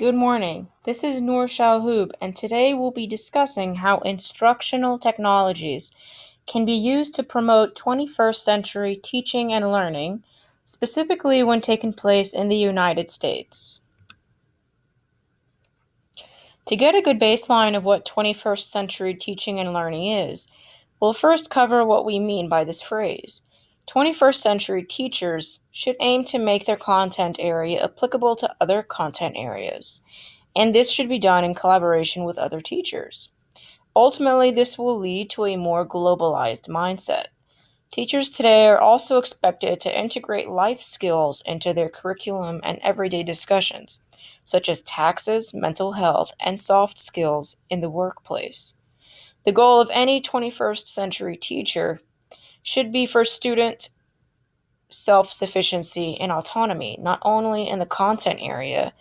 Good morning. This is Noor Shalhoub, and today we'll be discussing how instructional technologies can be used to promote 21st century teaching and learning, specifically when taking place in the United States. To get a good baseline of what 21st century teaching and learning is, we'll first cover what we mean by this phrase. 21st century teachers should aim to make their content area applicable to other content areas, and this should be done in collaboration with other teachers. Ultimately, this will lead to a more globalized mindset. Teachers today are also expected to integrate life skills into their curriculum and everyday discussions, such as taxes, mental health, and soft skills in the workplace. The goal of any 21st century teacher should be for student self-sufficiency and autonomy, not only in the content area,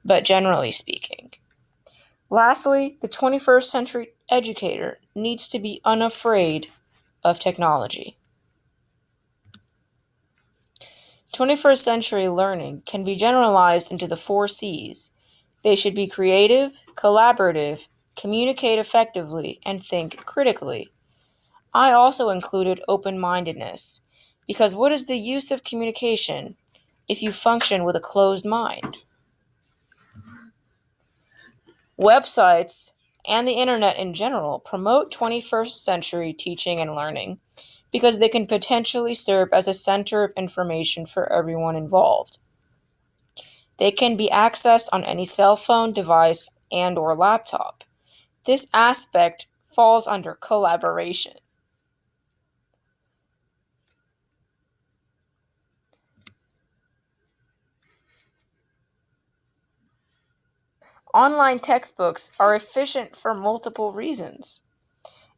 but generally speaking. Lastly, the 21st century educator needs to be unafraid of technology. 21st century learning can be generalized into the 4 C's. They should be creative, collaborative, communicate effectively, and think critically. I also included open-mindedness, because what is the use of communication if you function with a closed mind? Websites and the internet in general promote 21st century teaching and learning because they can potentially serve as a center of information for everyone involved. They can be accessed on any cell phone device and/or laptop. This aspect falls under collaboration. Online textbooks are efficient for multiple reasons.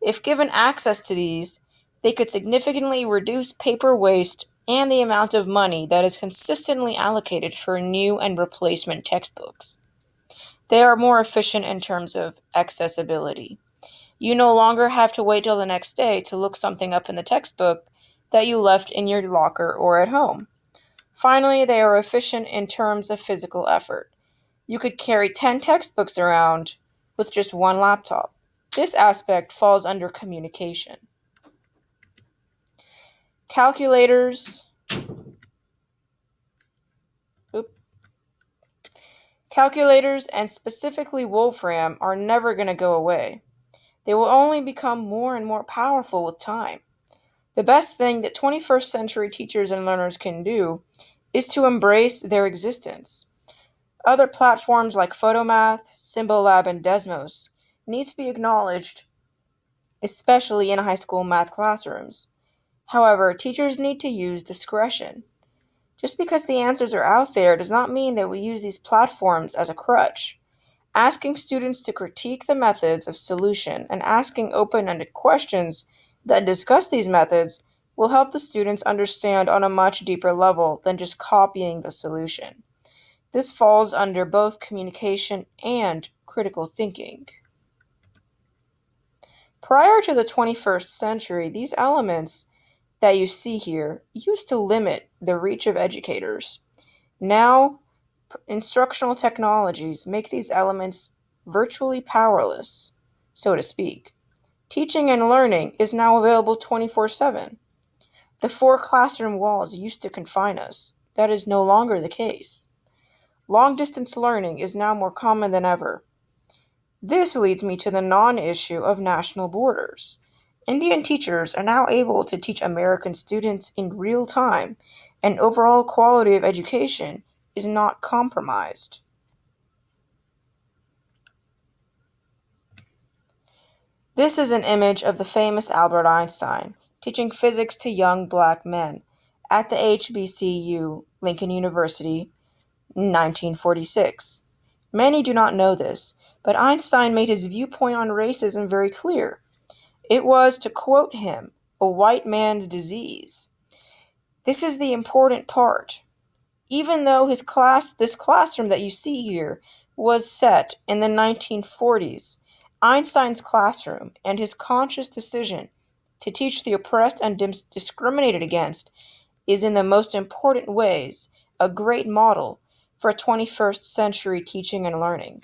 If given access to these, they could significantly reduce paper waste and the amount of money that is consistently allocated for new and replacement textbooks. They are more efficient in terms of accessibility. You no longer have to wait till the next day to look something up in the textbook that you left in your locker or at home. Finally, they are efficient in terms of physical effort. You could carry 10 textbooks around with just one laptop. This aspect falls under communication. Calculators oop, Calculators and specifically Wolfram are never going to go away. They will only become more and more powerful with time. The best thing that 21st century teachers and learners can do is to embrace their existence. Other platforms like Photomath, Symbolab, and Desmos need to be acknowledged, especially in high school math classrooms. However, teachers need to use discretion. Just because the answers are out there does not mean that we use these platforms as a crutch. Asking students to critique the methods of solution and asking open-ended questions that discuss these methods will help the students understand on a much deeper level than just copying the solution. This falls under both communication and critical thinking. Prior to the 21st century, these elements that you see here used to limit the reach of educators. Now, instructional technologies make these elements virtually powerless, so to speak. Teaching and learning is now available 24/7. The 4 classroom walls used to confine us. That is no longer the case. Long-distance learning is now more common than ever. This leads me to the non-issue of national borders. Indian teachers are now able to teach American students in real time, and overall quality of education is not compromised. This is an image of the famous Albert Einstein teaching physics to young black men at the HBCU, Lincoln University, in 1946. Many do not know this, but Einstein made his viewpoint on racism very clear. It was, to quote him, a white man's disease. This is the important part. Even though this classroom that you see here was set in the 1940s, Einstein's classroom and his conscious decision to teach the oppressed and discriminated against is in the most important ways a great model for 21st century teaching and learning.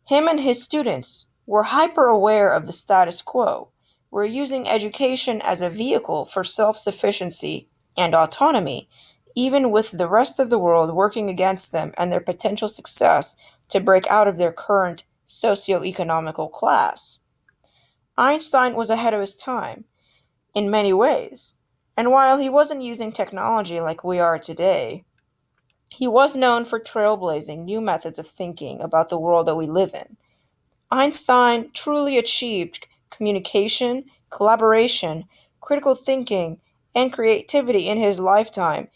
Him and his students were hyper aware of the status quo, were using education as a vehicle for self sufficiency and autonomy, even with the rest of the world working against them and their potential success to break out of their current socio-economical class. Einstein was ahead of his time in many ways, and while he wasn't using technology like we are today, he was known for trailblazing new methods of thinking about the world that we live in. Einstein truly achieved communication, collaboration, critical thinking, and creativity in his lifetime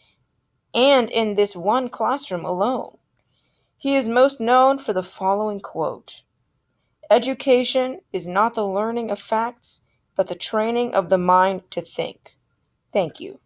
and in this one classroom alone. He is most known for the following quote: "Education is not the learning of facts, but the training of the mind to think." Thank you.